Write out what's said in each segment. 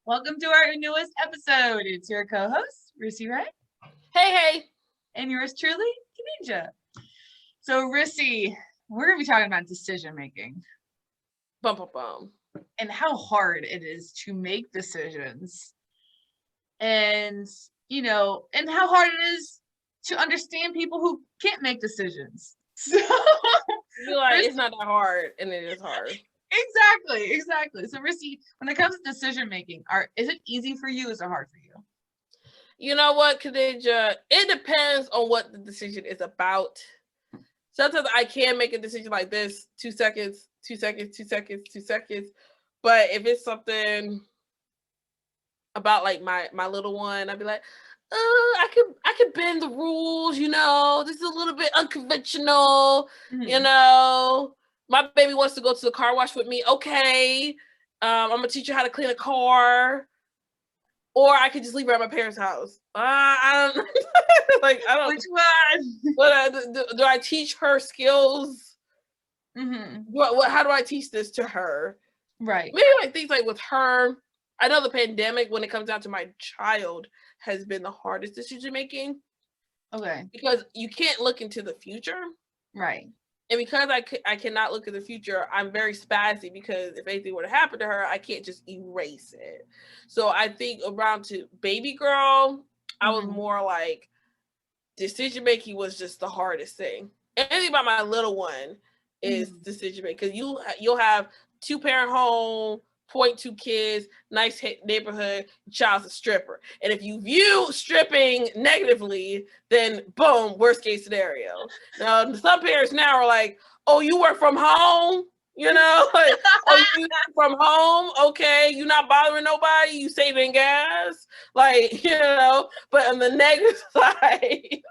Welcome to our newest episode. It's your co-host, Rissy, right? Hey. And yours truly, Kaninja. So, Rissy, we're going to be talking about decision making Bum. and how hard it is to make decisions. And, and how hard it is to understand people who can't make decisions. So, It's not that hard, and it is hard. Exactly. So, Rissy, when it comes to decision making, is it easy for you? Is it hard for you? You know what, Kaninja? It depends on what the decision is about. Sometimes I can make a decision like this, 2 seconds, 2 seconds, 2 seconds, 2 seconds. But if it's something about like my little one, I'd be like, I could bend the rules, this is a little bit unconventional, My baby wants to go to the car wash with me. Okay. I'm gonna teach her how to clean a car. Or I could just leave her at my parents' house. I don't I don't. Which one? But do I teach her skills? Mm-hmm. How do I teach this to her? Right. Maybe like things like with her. I know the pandemic, when it comes down to my child, has been the hardest decision making. Okay. Because you can't look into the future. Right. And because I cannot look at the future, I'm very spazzy, because if anything were to happen to her, I can't just erase it. So I think around to baby girl, I was more like, decision making was just the hardest thing. Anything about my little one is decision making, because you'll have 2-parent home, 0.2 kids, nice neighborhood, child's a stripper. And if you view stripping negatively, then boom, worst case scenario. Now, some parents now are like, oh, you work from home? Like, oh, you work from home? Okay, you're not bothering nobody, you saving gas? Like, but on the negative side,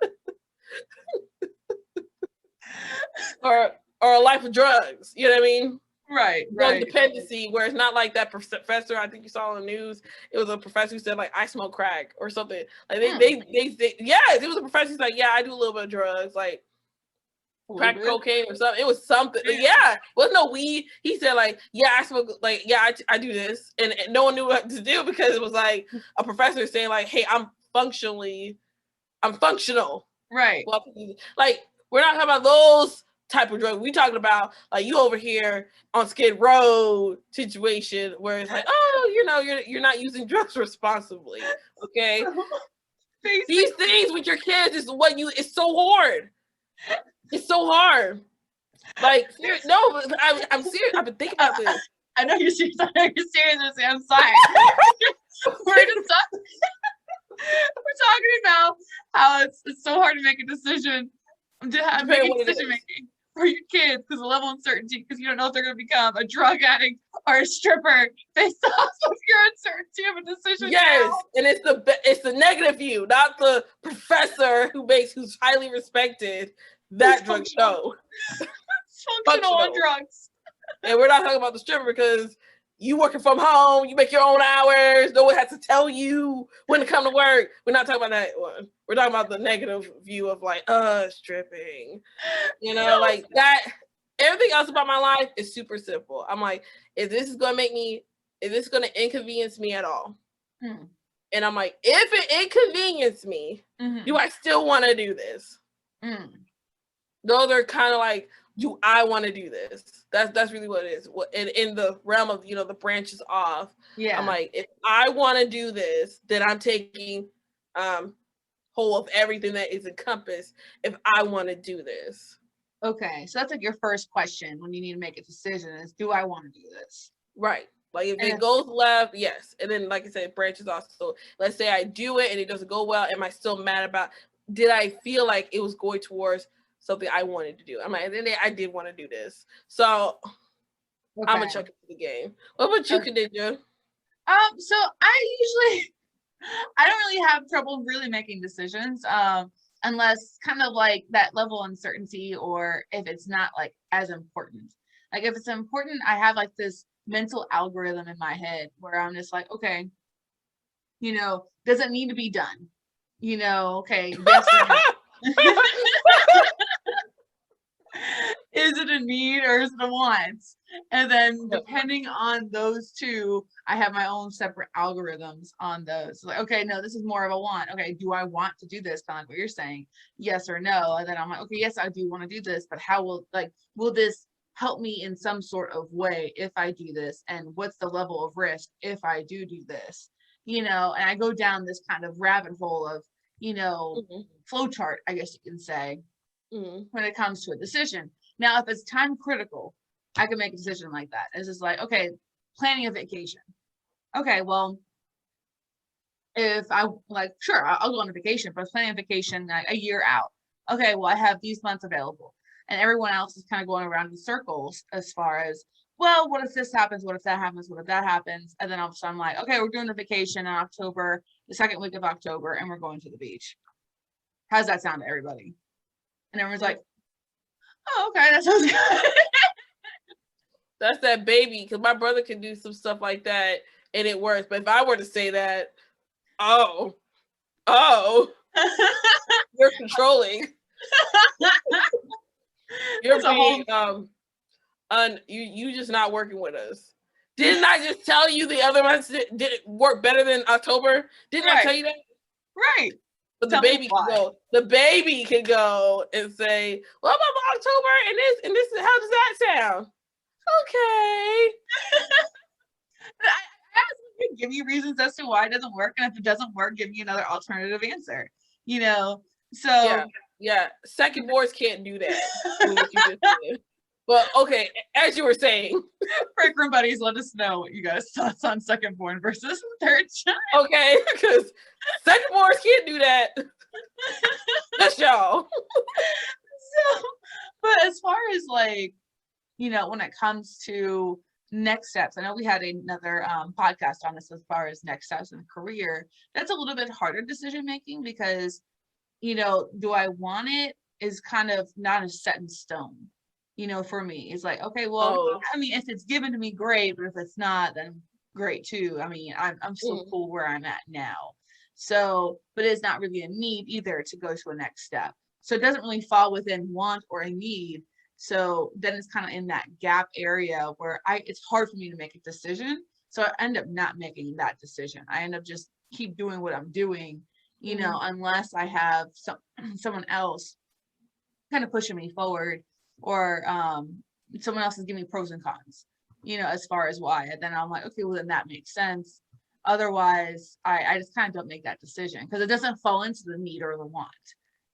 or a life of drugs, you know what I mean? Right. Dependency, where it's not like that professor I think you saw on the news. It was a professor who said like, I smoke crack or something. Like they yes, it was a professor who's like, yeah, I do a little bit of drugs, like crack cocaine or something. It was something. Yeah, it wasn't no weed. He said like, yeah, I smoke, like, yeah, I do this, and no one knew what to do, because it was like a professor saying like, hey, I'm functional. Right. Well, like, we're not talking about those type of drug. We talking about like you over here on Skid Row situation where it's like, oh, you're not using drugs responsibly. Okay. These things with your kids is it's so hard. It's so hard. Like, no, I'm serious. I've been thinking about this. I know you're serious. I'm sorry. We're talking about how it's so hard to make a decision, to make a decision making for your kids, because the level of uncertainty, because you don't know if they're going to become a drug addict or a stripper based off of your uncertainty of a decision. Yes, and it's the negative view, not the professor who's highly respected. That drug show. Functional on drugs. And we're not talking about the stripper, because you working from home, you make your own hours, no one has to tell you when to come to work. We're not talking about that one. We're talking about the negative view of like, stripping. Like that. Everything else about my life is super simple. I'm like, is this going to inconvenience me at all? And I'm like, if it inconveniences me, do I still want to do this? Those are kind of like, do I want to do this? That's really what it is. In the realm of, the branches off. Yeah. I'm like, if I want to do this, then I'm taking hold of everything that is encompassed if I want to do this. Okay. So that's like your first question when you need to make a decision is, do I want to do this? Right. Like if it goes left, yes. And then, like I said, branches off. So let's say I do it and it doesn't go well. Am I still mad about, did I feel like it was going towards something I wanted to do? I'm like, and then I did want to do this. So I'm gonna chuck it to the game. What about you, Kaninja? So I don't really have trouble really making decisions. Unless kind of like that level of uncertainty, or if it's not like as important. Like if it's important, I have like this mental algorithm in my head where I'm just like, okay, does it need to be done? Okay, yes or no. Is it a need or is it a want? And then depending on those two, I have my own separate algorithms on those. Like, okay, no, this is more of a want. Okay, do I want to do this? Kind of like what you're saying, yes or no. And then I'm like, okay, yes, I do want to do this, but how will this help me in some sort of way if I do this? And what's the level of risk if I do this? And I go down this kind of rabbit hole of, flow chart, I guess you can say, when it comes to a decision. Now, if it's time critical, I can make a decision like that. It's just like, okay, planning a vacation. Okay, well, if I sure, I'll go on a vacation, but I was planning a vacation like a year out. Okay, well, I have these months available. And everyone else is kind of going around in circles as far as, well, what if this happens? What if that happens? What if that happens? And then all of a sudden I'm like, okay, we're doing the vacation in October, the second week of October, and we're going to the beach. How's that sound to everybody? And everyone's like, oh, okay, that sounds good. That's that baby, because my brother can do some stuff like that and it works. But if I were to say that, oh, you're controlling. You're being you just not working with us. Didn't I just tell you the other months didn't work better than October? Didn't I tell you that? Right. But the baby can go. The baby can go and say, "Well, about October and this. How does that sound?" Okay. I give you reasons as to why it doesn't work, and if it doesn't work, give me another alternative answer. So yeah. Second boards can't do that. What you just did. But okay, as you were saying, break room buddies, let us know what you guys thoughts on second born versus third child. Okay, because second boards can't do that. Just y'all. So, but as far as when it comes to next steps, I know we had another podcast on this as far as next steps in the career. That's a little bit harder decision making because, do I want it is kind of not a set in stone. For me, it's like, okay, well, I mean, if it's given to me, great, but if it's not, then great too. I mean, I'm still cool where I'm at now. So, but it's not really a need either to go to a next step. So it doesn't really fall within want or a need. So then it's kind of in that gap area where it's hard for me to make a decision. So I end up not making that decision. I end up just keep doing what I'm doing, unless I have someone else kind of pushing me forward, or someone else is giving me pros and cons, as far as why. And then I'm like, okay, well, then that makes sense. Otherwise, I just kind of don't make that decision because it doesn't fall into the need or the want,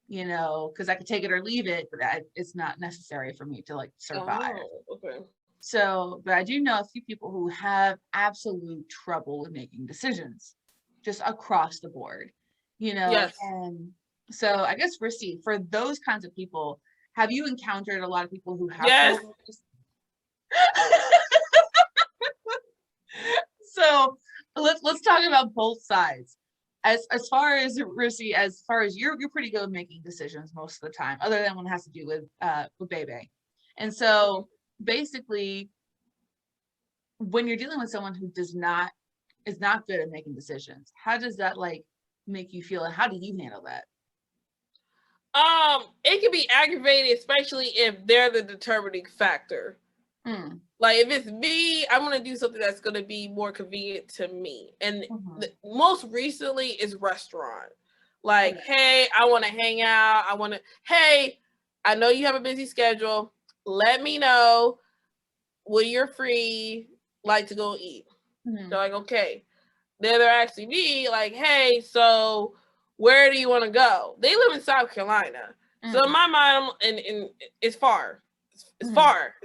because I could take it or leave it, but it's not necessary for me to survive. Oh, okay. So, but I do know a few people who have absolute trouble with making decisions just across the board, Yes. And so I guess, Rissy, for those kinds of people, have you encountered a lot of people who have? Yes. So let's talk about both sides. As far as Rissy, as far as you're pretty good with making decisions most of the time, other than when it has to do with Bebe. And so basically, when you're dealing with someone who is not good at making decisions, how does that make you feel, and how do you handle that? It can be aggravating, especially if they're the determining factor. Like if it's me, I'm gonna do something that's gonna be more convenient to me. And most recently is restaurant. Like, hey, I want to hang out. Hey, I know you have a busy schedule. Let me know when you're free, to go eat. They're like, okay. Then they're asking me, like, hey, so where do you want to go? They live in South Carolina. So in my mind, and it's far. It's far.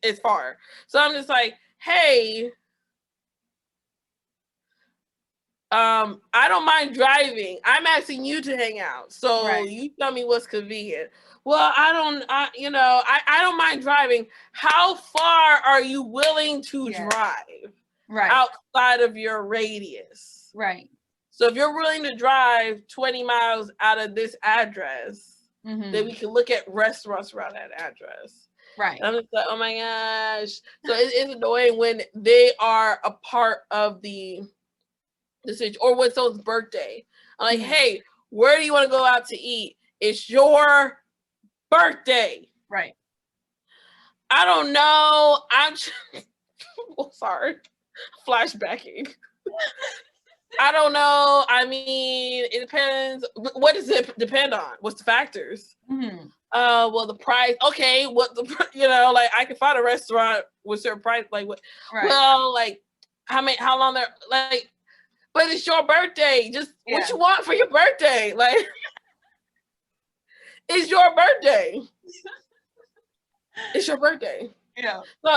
It's far. So I'm just like, hey, I don't mind driving. I'm asking you to hang out. So you tell me what's convenient. Well, I don't mind driving. How far are you willing to drive? Outside of your radius. Right. So if you're willing to drive 20 miles out of this address, then we can look at restaurants around that address. Right. And I'm just like, oh my gosh. So it's annoying when they are a part of the decision, or when someone's birthday. I'm like, hey, where do you want to go out to eat? It's your birthday. Right. I don't know. Oh, sorry. Flashbacking. I don't know. I mean, it depends. What does it depend on? What's the factors? Mm-hmm. Well, the price. Okay, what the like I can find a restaurant with certain price. Like what? Right. Well, like how long they're like. But it's your birthday. Just what you want for your birthday. Like it's your birthday. It's your birthday. Yeah. So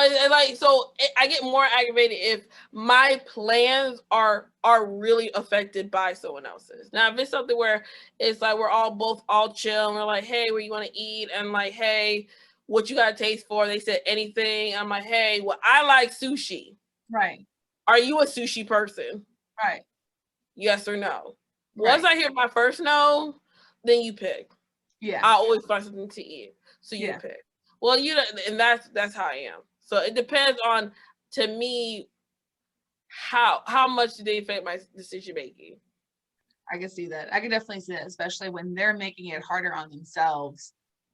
I get more aggravated if my plans are really affected by someone else's. Now, if it's something where it's like we're all chill and we're like, hey, where you want to eat? And like, hey, what you got a taste for? They said anything. I'm like, hey, well, I like sushi. Right. Are you a sushi person? Right. Yes or no? Right. Once I hear my first no, then you pick. Yeah. I always find something to eat, so you pick. Well, and that's how I am. So it depends on, to me, how much do they affect my decision making. I can see that. I can definitely see that, especially when they're making it harder on themselves.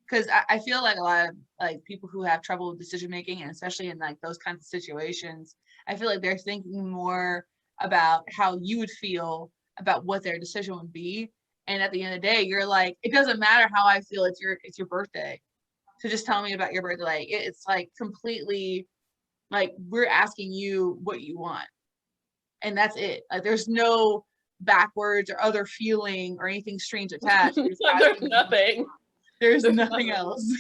Because I feel like a lot of like people who have trouble with decision making, and especially in like those kinds of situations, I feel like they're thinking more about how you would feel about what their decision would be. And at the end of the day, you're like, it doesn't matter how I feel. It's your birthday. So just tell me about your birthday. Like it's like completely like we're asking you what you want, and that's it. Like there's no backwards or other feeling or anything strange attached. There's nothing. There's nothing else.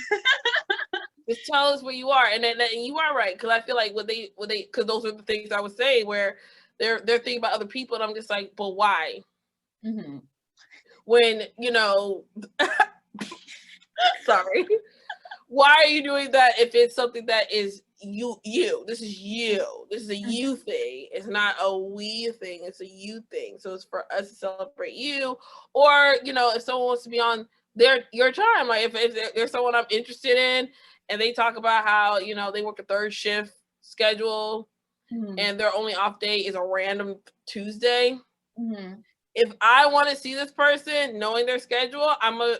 Just tell us where you are, and you are right, because I feel like what they because those are the things I would say where they're thinking about other people, and I'm just like, but why? Mm-hmm. When sorry, why are you doing that if it's something that is you? This is you. This is a you thing. It's not a we thing. It's a you thing. So it's for us to celebrate you, or if someone wants to be on your time, like if there's someone I'm interested in, and they talk about how they work a third shift schedule, and their only off day is a random Tuesday. Mm-hmm. If I want to see this person, knowing their schedule, I'm gonna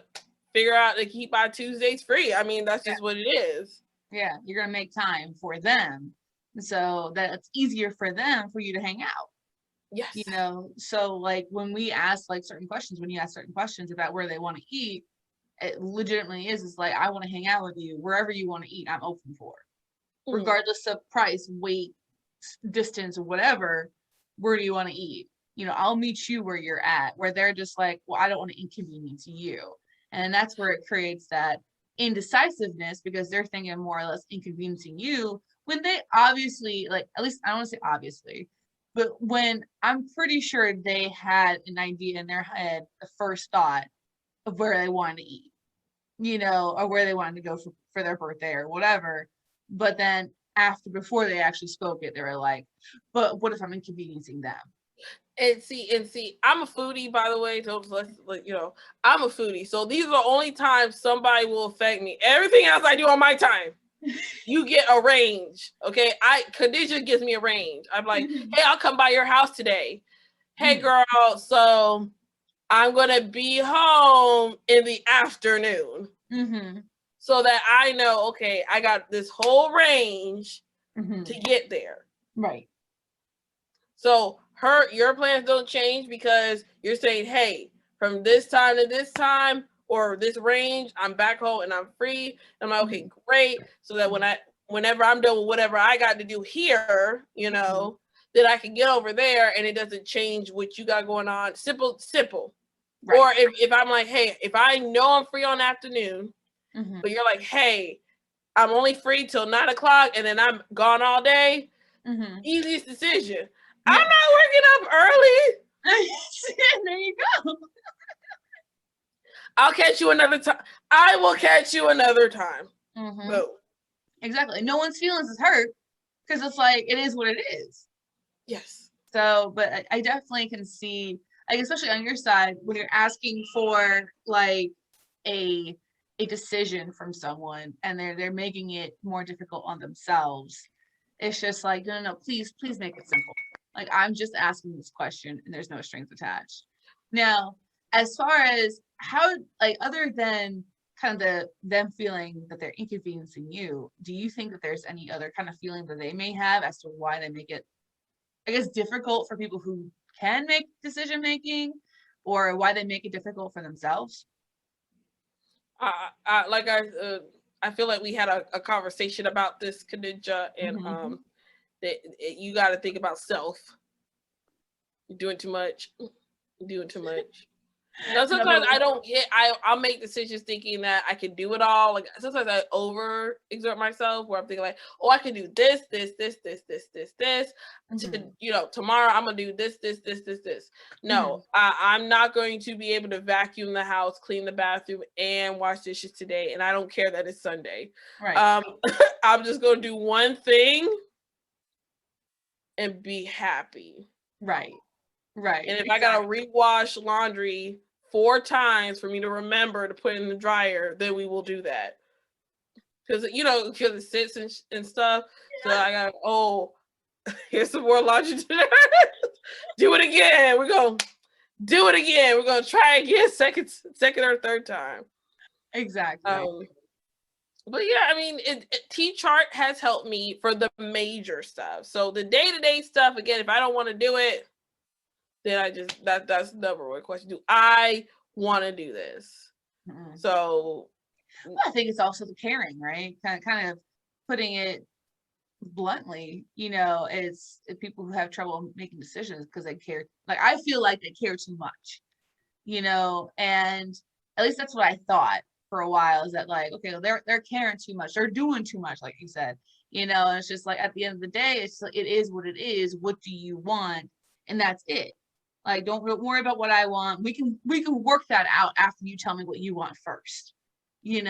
figure out to keep my Tuesdays free. I mean, that's just what it is. Yeah, you're gonna make time for them, so that it's easier for them for you to hang out. Yes. So like when we ask like certain questions, when you ask certain questions about where they want to eat, it legitimately is like, I want to hang out with you wherever you want to eat. I'm open for, regardless of price, weight, distance, or whatever. Where do you want to eat? I'll meet you where you're at, where they're just like, well, I don't want to inconvenience you. And that's where it creates that indecisiveness, because they're thinking more or less inconveniencing you when they obviously, like, at least I don't want to say obviously, but when I'm pretty sure they had an idea in their head, the first thought of where they wanted to eat, or where they wanted to go for their birthday or whatever. But then before they actually spoke it, they were like, but what if I'm inconveniencing them? And see, I'm a foodie, by the way. So I'm a foodie. So these are the only times somebody will affect me. Everything else I do on my time, you get a range. Okay, Kaninja gives me a range. I'm like, hey, I'll come by your house today. Hey, girl, so I'm gonna be home in the afternoon, so that I know, okay, I got this whole range to get there. Right. So your plans don't change because you're saying, hey, from this time to this time or this range, I'm back home and I'm free. I'm like, okay, great. So that whenever I'm done with whatever I got to do here, that I can get over there and it doesn't change what you got going on. Simple. Right. Or if I'm like, hey, if I know I'm free on the afternoon, but you're like, hey, I'm only free till 9 o'clock and then I'm gone all day. Easiest decision. I'm not working up early. There you go. I'll catch you another time. I will catch you another time. Boom. Exactly. No one's feelings is hurt, because it's like, it is what it is. Yes. So, but I definitely can see, like, especially on your side, when you're asking for like a decision from someone and they're making it more difficult on themselves. It's just like, no, please make it simple. Like, I'm just asking this question and there's no strings attached. Now, as far as how, like, other than kind of them feeling that they're inconveniencing you, do you think that there's any other kind of feeling that they may have as to why they make it, I guess, difficult for people who can make decision making, or why they make it difficult for themselves? I feel like we had a conversation about this, Kaninja, and Mm-hmm. you got to think about self. You're doing too much. You're doing too much. Now, sometimes I don't get. I'll make decisions thinking that I can do it all. Like sometimes I over exert myself, where I'm thinking like, oh, I can do this. Mm-hmm. Tomorrow I'm gonna do this. Mm-hmm. No, I'm not going to be able to vacuum the house, clean the bathroom, and wash dishes today. And I don't care that it's Sunday. Right. I'm just gonna do one thing and be happy. Right. Right. And if I gotta Exactly. rewash laundry 4 times for me to remember to put in the dryer, then we will do that. Because it sits and stuff. So I got here's some more laundry to do it again. We're gonna do it again. We're gonna try again second or third time. Exactly. But yeah, I mean, T-chart has helped me for the major stuff. So the day-to-day stuff, again, if I don't want to do it, then that's the number one question. Do I want to do this? Mm-hmm. So I think it's also the caring, right? Kind of putting it bluntly, it's people who have trouble making decisions because they care. Like I feel like they care too much, and at least that's what I thought for a while, is that like, okay, well, they're caring too much, they're doing too much, like you said, and it's just like at the end of the day, it is what it is. What do you want? And that's it. Like, don't worry about what I want. We can work that out after you tell me what you want first, and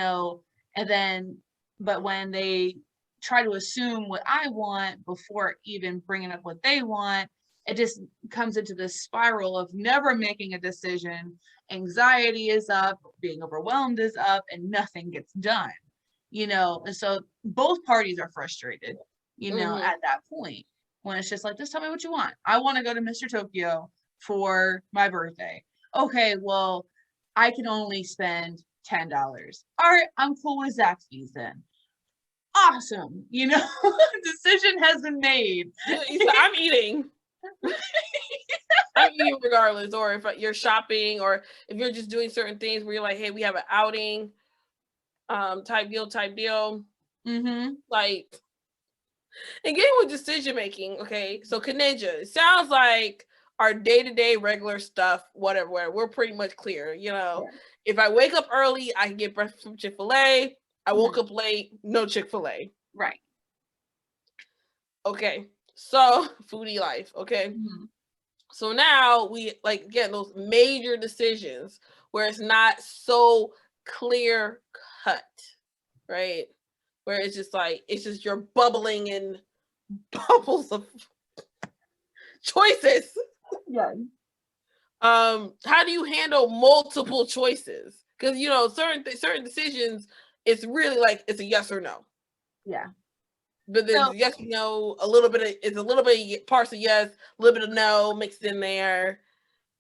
then, but when they try to assume what I want before even bringing up what they want, it just comes into this spiral of never making a decision. Anxiety is up, being overwhelmed is up, and nothing gets done, and so both parties are frustrated, at that point, when it's just like, just tell me what you want. I want to go to Mr. Tokyo for my birthday. Okay, well, I can only spend $10. All right, I'm cool with Zach's fees then. Awesome. Decision has been made. I'm eating. I'm eating regardless. Or if you're shopping, or if you're just doing certain things where you're like, hey, we have an outing, type deal. Mm-hmm. Like, again with decision making, okay, so Kaninja, it sounds like our day-to-day regular stuff, whatever, we're pretty much clear. Yeah. If I wake up early, I can get breakfast from Chick-fil-A. I woke up late, no Chick-fil-A. Right. Okay, so foodie life. Okay, so now we again those major decisions where it's not so clear cut, right? Where it's just you're bubbling in bubbles of choices. Yeah. How do you handle multiple choices? Because certain decisions, it's really it's a yes or no. Yeah. But there's yes, no, a little bit of parts of yes, a little bit of no mixed in there.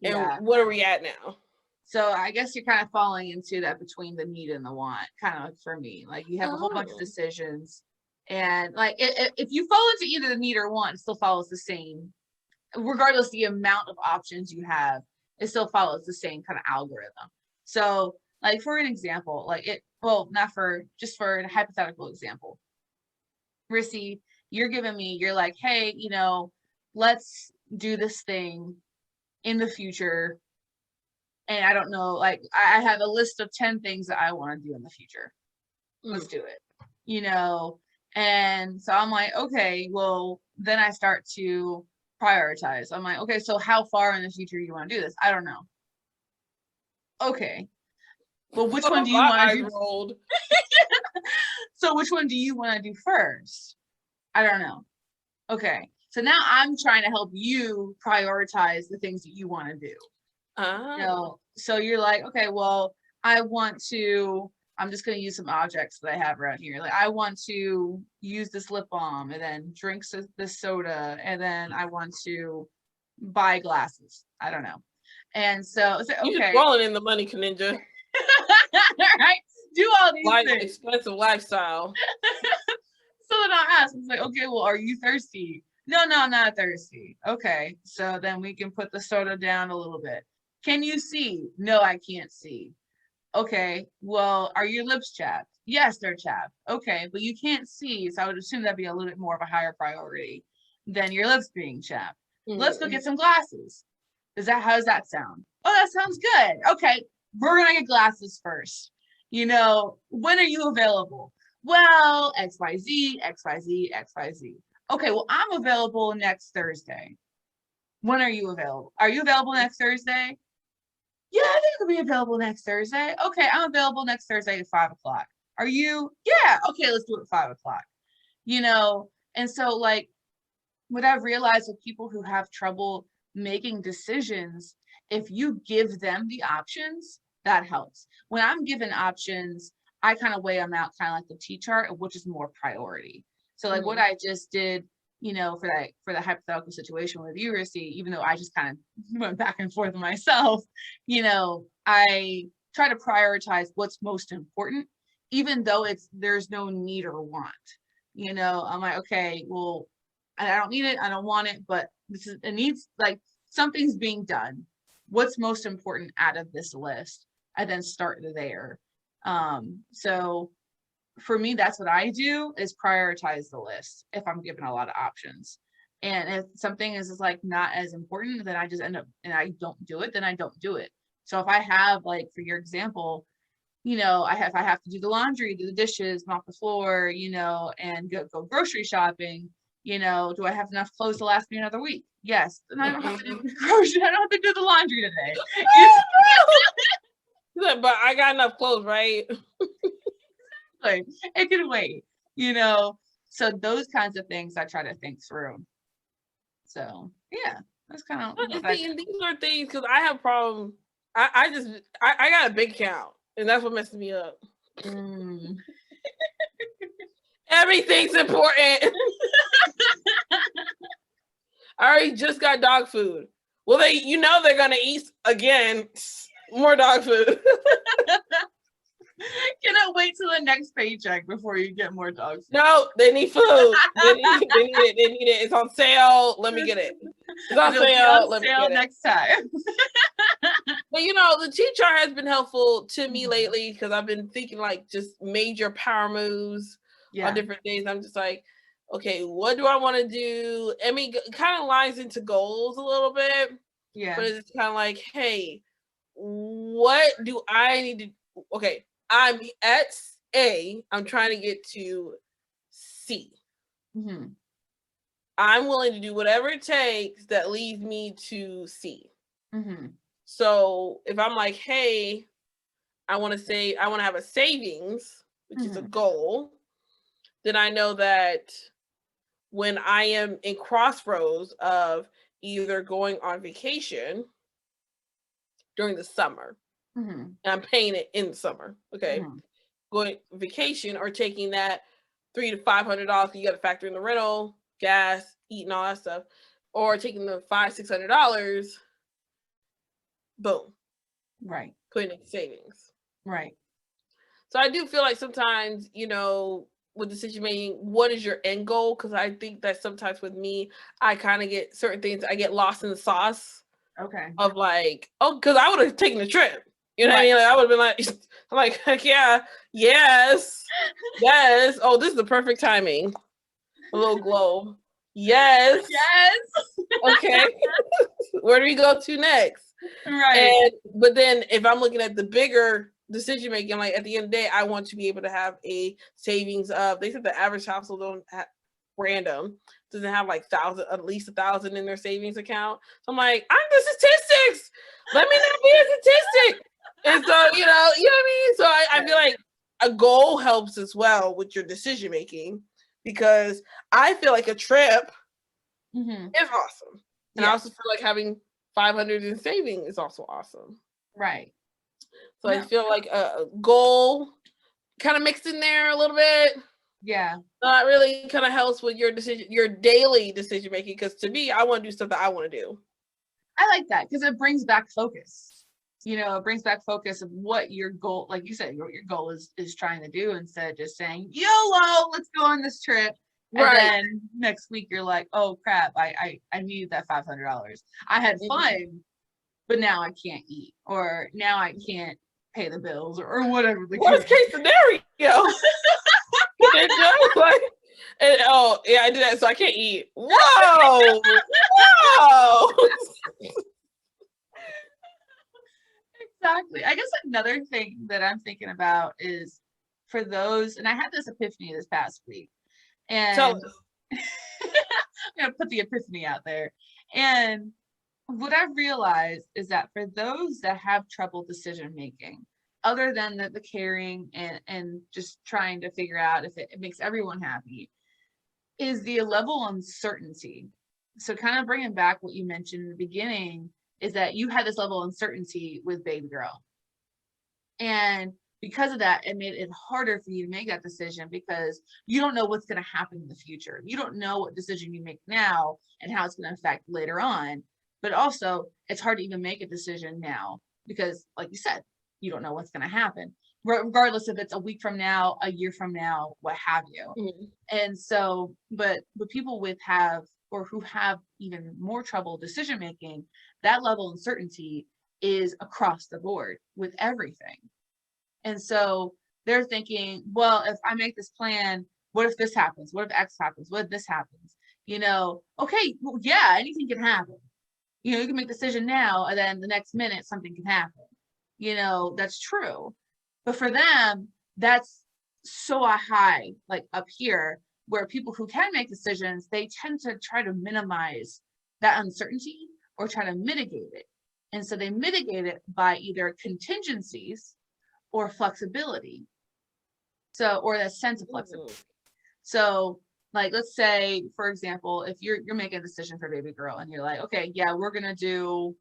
And yeah. What are we at now? So I guess you're kind of falling into that between the need and the want, kind of, for me. Like, you have a whole bunch of decisions, and like if you fall into either the need or want, it still follows the same, regardless the amount of options you have, it still follows the same kind of algorithm. So, like, for an example, just for a hypothetical example, Rissy, you're like, hey, let's do this thing in the future. And I don't know, like, I have a list of 10 things that I want to do in the future. Let's do it, And so I'm like, okay, well, then I start to prioritize. I'm like, okay, so how far in the future do you want to do this? I don't know. Okay. Well, which one do you want to do? So which one do you want to do first? I don't know. Okay. So now I'm trying to help you prioritize the things that you want to do. So you're like, okay, well, I'm just going to use some objects that I have around here. Like, I want to use this lip balm, and then drink this soda, and then I want to buy glasses. I don't know. And so, okay. You're rolling in the money, Kaninja. Right? Do expensive lifestyle. So then I'll ask, it's like, okay, well, are you thirsty? No, I'm not thirsty. Okay, so then we can put the soda down a little bit. Can you see? No, I can't see. Okay, well, are your lips chapped? Yes, they're chapped. Okay, but you can't see, so I would assume that'd be a little bit more of a higher priority than your lips being chapped. Let's go get some glasses. How does that sound? Oh, that sounds good. Okay, we're gonna get glasses first. When are you available? Well, XYZ, XYZ, XYZ. Okay, well, I'm available next Thursday. When are you available? Are you available next Thursday? Yeah, I think it'll be available next Thursday. Okay, I'm available next Thursday at 5:00. Are you? Yeah, okay, let's do it at 5:00. And so like what I've realized with people who have trouble making decisions, if you give them the options, that helps. When I'm given options, I kind of weigh them out kind of like the T-chart of which is more priority. So like what I just did, for the hypothetical situation with you, Rissy, even though I just kind of went back and forth myself, I try to prioritize what's most important, even though there's no need or want. I'm like, okay, well, I don't need it, I don't want it, but it needs, like, something's being done. What's most important out of this list? I then start there. So for me, that's what I do, is prioritize the list if I'm given a lot of options. And if something is like not as important, then I just end up and I don't do it, then I don't do it. So if I have, like, for your example, I have to do the laundry, do the dishes, mop the floor, and go grocery shopping, do I have enough clothes to last me another week? Yes. Then I don't have to do the grocery, I don't have to do the laundry today. But I got enough clothes, right? It can wait, so those kinds of things I try to think through. So yeah, that's kind of these are things, because I have problems. I got a big account, and that's what messes me up. Everything's important. I already just got dog food. Well, they're gonna eat again more dog food. Cannot wait till the next paycheck before you get more dog food. No, they need food. They need it. They need it. It's on sale. Let me get it. It's on sale. Let me get it next time. But the T-chart has been helpful to me lately, because I've been thinking like just major power moves on different days. I'm just like, okay, what do I want to do? I mean, it kind of lines into goals a little bit. Yeah. But it's kind of like, hey, what do I need to? Okay, I'm at A. I'm trying to get to C. Mm-hmm. I'm willing to do whatever it takes that leads me to C. Mm-hmm. So if I'm like, hey, I want to have a savings, which is a goal, then I know that when I am in crossroads of either going on vacation during the summer, and I'm paying it in the summer, okay, going vacation, or taking that $300 to $500, you got to factor in the rental, gas, eating, all that stuff, or taking the $500-$600, boom, right, putting in savings, right. So I do feel like sometimes, with decision making, what is your end goal? Because I think that sometimes with me, I kind of get certain things, I get lost in the sauce. Okay. Of like, because I would have taken the trip. You know what I mean? Like, I would have been like, I'm like, heck yeah, yes. Oh, this is the perfect timing. A little globe. Yes. Okay. Where do we go to next? Right. But then if I'm looking at the bigger decision making, like at the end of the day, I want to be able to have a savings of, they said the average household doesn't have like at least 1,000 in their savings account. So I'm like, I'm the statistics. Let me not be a statistic. And so, you know what I mean? So I feel like a goal helps as well with your decision making, because I feel like a trip is awesome. And I also feel like having 500 in saving is also awesome. Right. So I feel like a goal kind of mixed in there a little bit. Yeah. It really kind of helps with your daily decision making, because to me, I want to do stuff that I want to do. I like that because it brings back focus. You know, it brings back focus of what your goal, like you said, what your goal is trying to do, instead of just saying, YOLO, let's go on this trip. And Right. then next week you're like, oh crap, I needed that $500. I had fun, but now I can't eat, or now I can't pay the bills, or whatever the Worst case. case scenario. They're just like, and oh yeah, I did that, so I can't eat. Whoa, whoa. Exactly. I guess another thing that I'm thinking about is for those, and I had this epiphany this past week, and I'm gonna put the epiphany out there. And what I've realized is that for those that have trouble decision making, other than the caring and just trying to figure out if it makes everyone happy, is the level of uncertainty. So kind of bringing back what you mentioned in the beginning, is that you had this level of uncertainty with baby girl. And because of that, it made it harder for you to make that decision, because you don't know what's going to happen in the future. You don't know what decision you make now and how it's going to affect later on. But also, it's hard to even make a decision now because, like you said, you don't know what's going to happen, regardless if it's a week from now, a year from now, what have you. Mm-hmm. And so, but people with have, or who have even more trouble decision making, that level of uncertainty is across the board with everything. And so they're thinking, well, if I make this plan, what if this happens? What if X happens? What if this happens? You know, okay, well, yeah, anything can happen. You know, you can make a decision now, and then the next minute something can happen. You know, that's true. But for them, that's so high, like up here, where people who can make decisions, they tend to try to minimize that uncertainty or try to mitigate it. And so they mitigate it by either contingencies or flexibility. So, or that sense of flexibility. So, like, let's say, for example, if you're making a decision for baby girl and you're like, okay, yeah, we're gonna do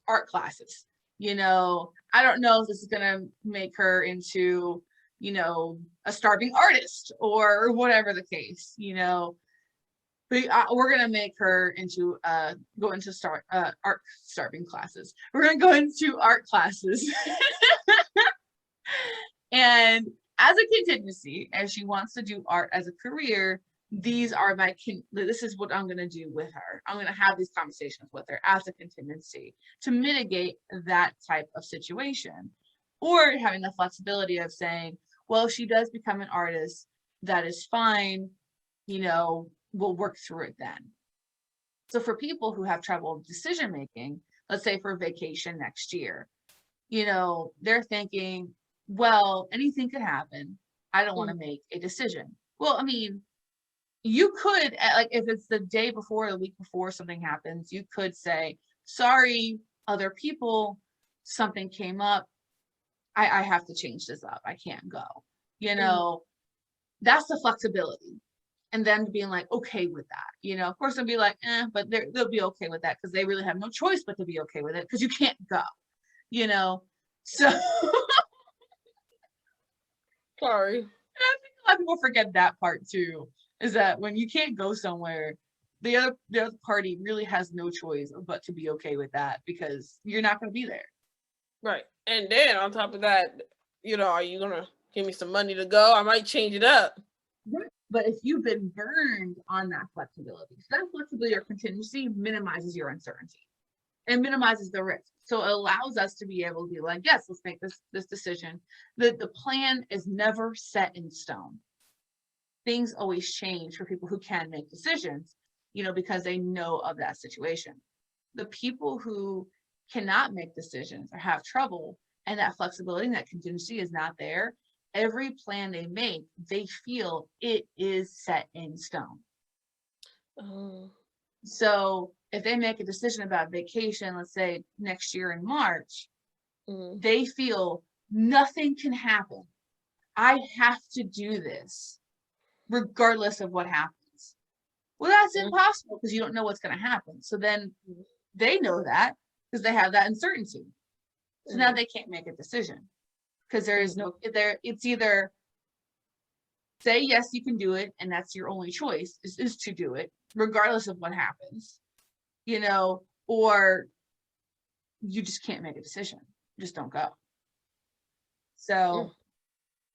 art classes. You know, I don't know if this is gonna make her into, you know, a starving artist or whatever the case, you know. But we're gonna make her into go into art starving classes. We're gonna go into art classes. And as a contingency, if she wants to do art as a career, these are this is what I'm going to do with her. I'm going to have these conversations with her as a contingency to mitigate that type of situation. Or having the flexibility of saying, well, if she does become an artist, that is fine. You know, we'll work through it then. So for people who have trouble decision making, let's say for vacation next year, you know, they're thinking, well, anything could happen. I don't want to make a decision. Well, I mean, you could, like, if it's the day before, the week before something happens, you could say, sorry, other people, something came up. I have to change this up. I can't go. You know, that's the flexibility. And then being like, okay with that. You know, of course, they'll be like, but they'll be okay with that because they really have no choice but to be okay with it because you can't go, you know. So sorry. I think a lot of people forget that part too, is that when you can't go somewhere, the other party really has no choice but to be okay with that because you're not going to be there. Right. And then on top of that, you know, are you going to give me some money to go? I might change it up. Right. But if you've been burned on that flexibility, so that flexibility or contingency minimizes your uncertainty and minimizes the risk. So it allows us to be able to be like, yes, let's make this decision. The plan is never set in stone. Things always change for people who can make decisions, you know, because they know of that situation. The people who cannot make decisions or have trouble, and that flexibility and that contingency is not there, every plan they make, they feel it is set in stone. So if they make a decision about vacation, let's say next year in March, they feel nothing can happen. I have to do this regardless of what happens. Well, that's impossible because you don't know what's going to happen. So then they know that because they have that uncertainty. So now they can't make a decision because there is no there. It's either say yes, you can do it, and that's your only choice is to do it regardless of what happens, you know, or you just can't make a decision. just don't go. So,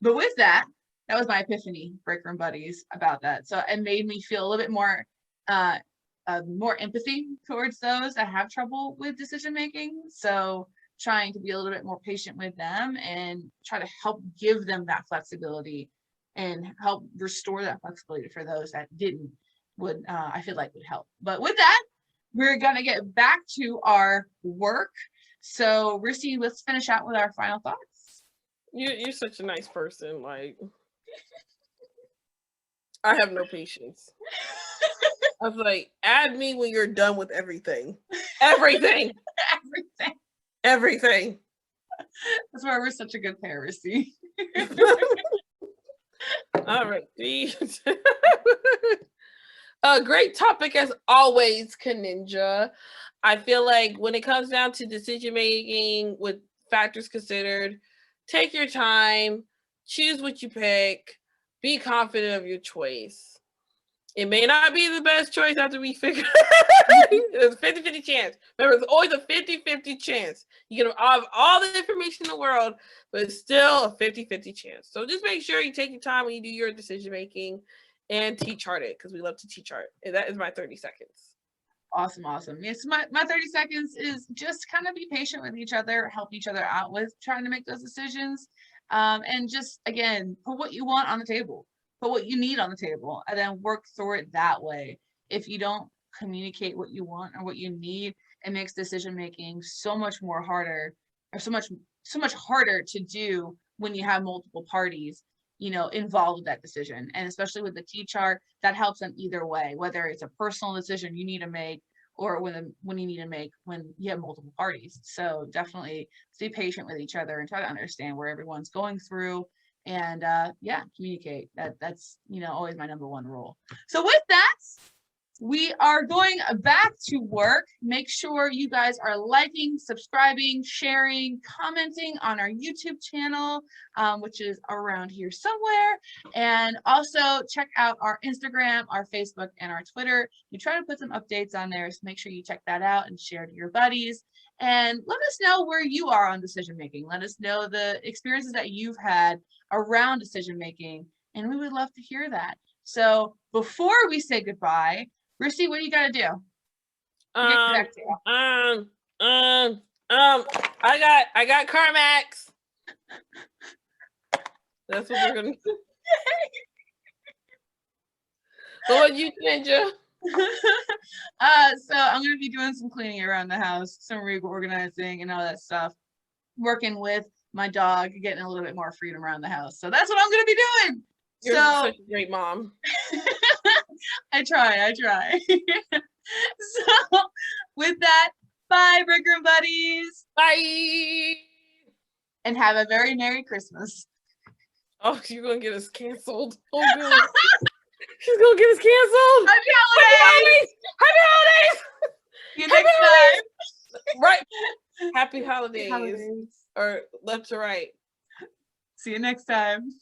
but with that was my epiphany, break room buddies, about that. So it made me feel a little bit more more empathy towards those that have trouble with decision making. So trying to be a little bit more patient with them and try to help give them that flexibility and help restore that flexibility for those that didn't, would I feel like would help. But with that, we're gonna get back to our work. So Rissy, let's finish out with our final thoughts. You're such a nice person. Like, I have no patience. I was like, add me when you're done with everything. Everything. Everything. That's why we're such a good pair, Rissy. All right. A great topic as always, Kaninja. I feel like when it comes down to decision making with factors considered, take your time, choose what you pick, be confident of your choice. It may not be the best choice after we figure it's a 50-50 chance. Remember, it's always a 50-50 chance. You can have all the information in the world, but it's still a 50-50 chance. So just make sure you take your time when you do your decision making and T-chart it, because we love to T-chart. And that is my 30 seconds. Awesome. Yes, my 30 seconds is just kind of be patient with each other, help each other out with trying to make those decisions. And just, again, put what you want on the table. Put what you need on the table and then work through it that way. If you don't communicate what you want or what you need, it makes decision making so much more harder, or so much harder to do when you have multiple parties, involved with that decision. And especially with the T-chart, that helps them either way, whether it's a personal decision you need to make or when you need to make when you have multiple parties. So definitely stay patient with each other and try to understand where everyone's going through. And communicate. That's always my number one rule. So with that, we are going back to work. Make sure you guys are liking, subscribing, sharing, commenting on our YouTube channel, which is around here somewhere. And also check out our Instagram, our Facebook, and our Twitter. We try to put some updates on there, so make sure you check that out and share to your buddies. And let us know where you are on decision making. Let us know the experiences that you've had around decision making, and we would love to hear that. So before we say goodbye, Rissy, what do you got to do? I got CarMax. That's what we're gonna do. What about you, Ninja? So I'm gonna be doing some cleaning around the house, some reorganizing and all that stuff. Working with my dog, getting a little bit more freedom around the house. So that's what I'm gonna be doing. You're such a great mom. I try. So with that, bye, Break Room buddies. Bye. And have a very Merry Christmas. Oh, you're gonna get us canceled. Oh, good. She's gonna get us canceled. Happy holidays. Happy holidays. See you next time. Right. Happy holidays. Or left to right. See you next time.